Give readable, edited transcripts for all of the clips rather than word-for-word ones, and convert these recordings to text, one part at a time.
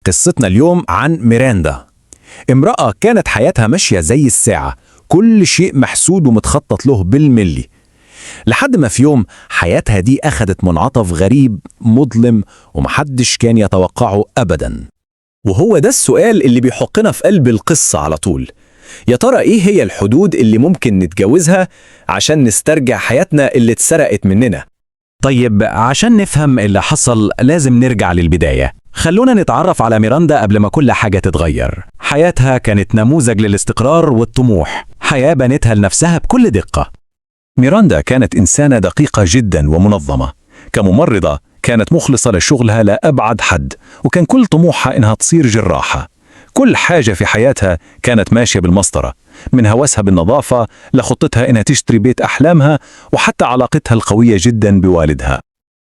قصتنا اليوم عن ميراندا، امرأة كانت حياتها ماشية زي الساعة، كل شيء محسود ومتخطط له بالملي، لحد ما في يوم حياتها دي أخدت منعطف غريب مظلم ومحدش كان يتوقعه أبدا. وهو ده السؤال اللي بيحقنا في قلب القصة على طول. يا ترى إيه هي الحدود اللي ممكن نتجاوزها عشان نسترجع حياتنا اللي اتسرقت مننا؟ طيب عشان نفهم اللي حصل لازم نرجع للبداية. خلونا نتعرف على ميراندا قبل ما كل حاجة تتغير. حياتها كانت نموذج للاستقرار والطموح، حياة بنتها لنفسها بكل دقة. ميراندا كانت إنسانة دقيقة جدا ومنظمة. كممرضة كانت مخلصة لشغلها لأبعد حد، وكان كل طموحها إنها تصير جراحة. كل حاجة في حياتها كانت ماشية بالمسطرة، من هوسها بالنظافة لخطتها إنها تشتري بيت أحلامها، وحتى علاقتها القوية جدا بوالدها.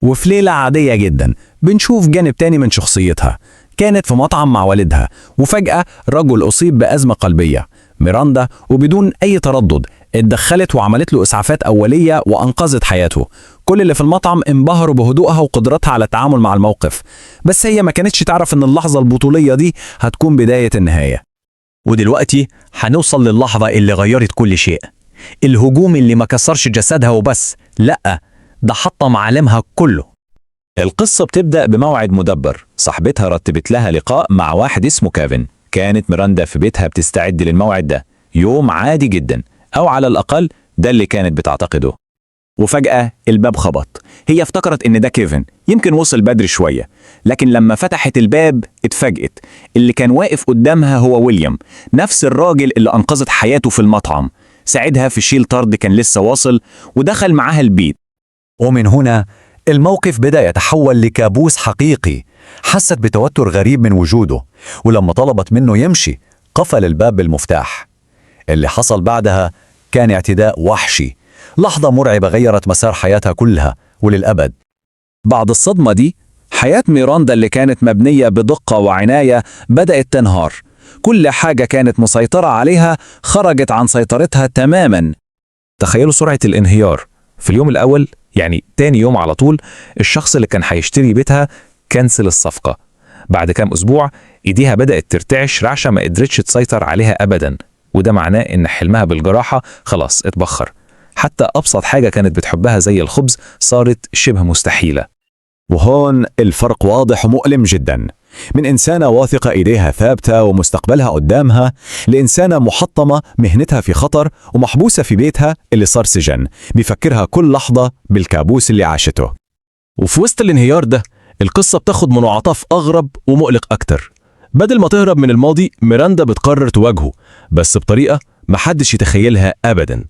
وفي ليلة عادية جدا بنشوف جانب تاني من شخصيتها. كانت في مطعم مع والدها، وفجأة رجل أصيب بأزمة قلبية. ميراندا وبدون أي تردد اتدخلت وعملت له إسعافات أولية وأنقذت حياته. كل اللي في المطعم انبهروا بهدوءها وقدرتها على التعامل مع الموقف، بس هي ما كانتش تعرف إن اللحظة البطولية دي هتكون بداية النهاية. ودلوقتي هنوصل للحظة اللي غيرت كل شيء. الهجوم اللي ما كسرش جسدها وبس، لأ، ده حطم عالمها كله. القصة بتبدأ بموعد مدبر. صاحبتها رتبت لها لقاء مع واحد اسمه كيفن. كانت ميراندا في بيتها بتستعد للموعد ده، يوم عادي جدا، أو على الأقل ده اللي كانت بتعتقده. وفجأة الباب خبط. هي افتكرت إن ده كيفن، يمكن وصل بدري شوية، لكن لما فتحت الباب اتفاجئت. اللي كان واقف قدامها هو ويليام، نفس الراجل اللي أنقذت حياته في المطعم. ساعدها في شيل طرد كان لسه واصل، ودخل معاها البيت. ومن هنا الموقف بدأ يتحول لكابوس حقيقي. حست بتوتر غريب من وجوده، ولما طلبت منه يمشي قفل الباب بالمفتاح. اللي حصل بعدها كان اعتداء وحشي، لحظة مرعبة غيرت مسار حياتها كلها وللأبد. بعد الصدمة دي حياة ميراندا اللي كانت مبنية بدقة وعناية بدأت تنهار. كل حاجة كانت مسيطرة عليها خرجت عن سيطرتها تماما. تخيلوا سرعة الانهيار. في اليوم الأول، يعني تاني يوم على طول، الشخص اللي كان هيشتري بيتها كنسل الصفقة. بعد كام أسبوع إيديها بدأت ترتعش، رعشة ما قدرتش تسيطر عليها أبدا، وده معناه إن حلمها بالجراحة خلاص اتبخر. حتى أبسط حاجة كانت بتحبها زي الخبز صارت شبه مستحيلة. وهون الفرق واضح ومؤلم جدا، من إنسانة واثقة إيديها ثابتة ومستقبلها قدامها، لإنسانة محطمة مهنتها في خطر ومحبوسة في بيتها اللي صار سجن بيفكرها كل لحظة بالكابوس اللي عاشته. وفي وسط الانهيار ده القصة بتاخد منعطف أغرب ومقلق أكتر. بدل ما تهرب من الماضي، ميراندا بتقرر تواجهه، بس بطريقة محدش يتخيلها أبدا.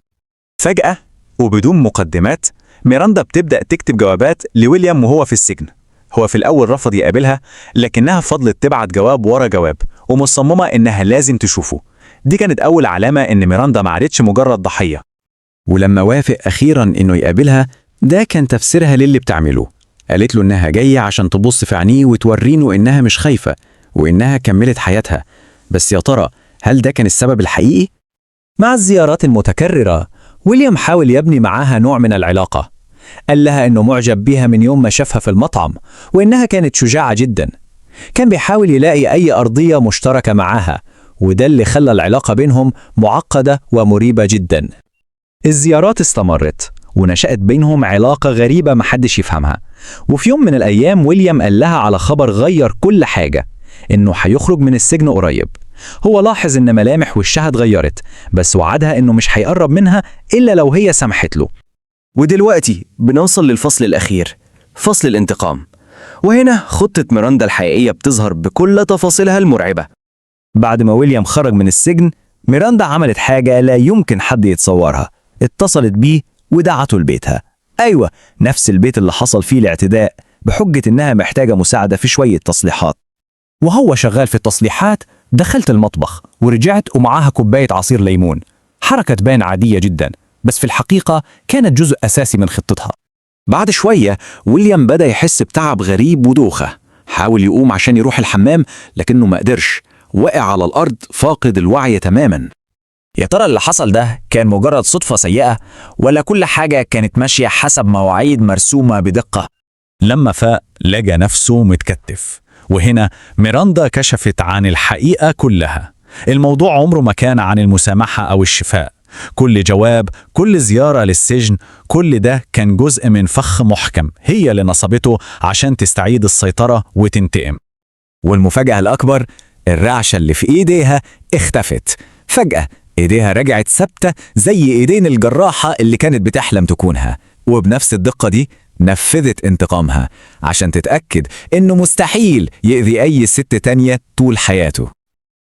فجأة وبدون مقدمات ميراندا بتبدأ تكتب جوابات لويليام وهو في السجن. هو في الأول رفض يقابلها، لكنها فضلت تبعت جواب ورا جواب ومصممة إنها لازم تشوفه. دي كانت أول علامة إن ميراندا ما عادتش مجرد ضحية. ولما وافق أخيرا إنه يقابلها، ده كان تفسيرها للي بتعمله. قالت له إنها جاية عشان تبص في عينيه وتورينه إنها مش خايفة وإنها كملت حياتها. بس يا ترى هل ده كان السبب الحقيقي؟ مع الزيارات المتكررة ويليام حاول يبني معاها نوع من العلاقة. قال لها إنه معجب بيها من يوم ما شافها في المطعم، وإنها كانت شجاعة جدا. كان بيحاول يلاقي أي أرضية مشتركة معاها، وده اللي خلى العلاقة بينهم معقدة ومريبة جدا. الزيارات استمرت ونشأت بينهم علاقة غريبة محدش يفهمها. وفي يوم من الأيام ويليام قال لها على خبر غير كل حاجة، إنه هيخرج من السجن قريب. هو لاحظ إن ملامح وشها اتغيرت، بس وعدها إنه مش هيقرب منها إلا لو هي سمحت له. ودلوقتي بنوصل للفصل الأخير، فصل الانتقام. وهنا خطة ميراندا الحقيقية بتظهر بكل تفاصيلها المرعبة. بعد ما ويليام خرج من السجن، ميراندا عملت حاجة لا يمكن حد يتصورها. اتصلت بيه ودعته لبيتها. أيوة، نفس البيت اللي حصل فيه الاعتداء، بحجة إنها محتاجة مساعدة في شوية تصليحات. وهو شغال في التصليحات دخلت المطبخ ورجعت ومعاها كوباية عصير ليمون. حركة تبان عادية جدا، بس في الحقيقة كانت جزء أساسي من خطتها. بعد شوية ويليام بدأ يحس بتعب غريب ودوخة. حاول يقوم عشان يروح الحمام لكنه ما قدرش، وقع على الأرض فاقد الوعي تماما. يا ترى اللي حصل ده كان مجرد صدفة سيئة، ولا كل حاجة كانت ماشية حسب مواعيد مرسومة بدقة؟ لما فاق لقى نفسه متكتف وهنا ميراندا كشفت عن الحقيقة كلها. الموضوع عمره ما كان عن المسامحة أو الشفاء. كل جواب، كل زيارة للسجن، كل ده كان جزء من فخ محكم هي اللي نصبته عشان تستعيد السيطرة وتنتقم. والمفاجأة الأكبر، الرعشة اللي في إيديها اختفت. فجأة إيديها رجعت ثابتة زي إيدين الجراحة اللي كانت بتحلم تكونها، وبنفس الدقة دي نفذت انتقامها عشان تتأكد إنه مستحيل يأذي أي ست تانية طول حياته.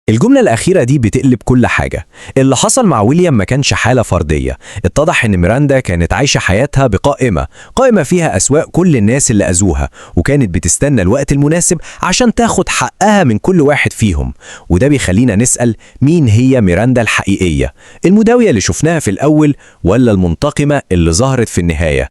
الجملة الأخيرة دي بتقلب كل حاجة. اللي حصل مع ويليام ما كانش حالة فردية. اتضح إن ميراندا كانت عايشة حياتها قائمة فيها أسواق كل الناس اللي أذوها، وكانت بتستنى الوقت المناسب عشان تاخد حقها من كل واحد فيهم. وده بيخلينا نسأل، مين هي ميراندا الحقيقية؟ المداوية اللي شفناها في الأول، ولا المنتقمة اللي ظهرت في النهاية؟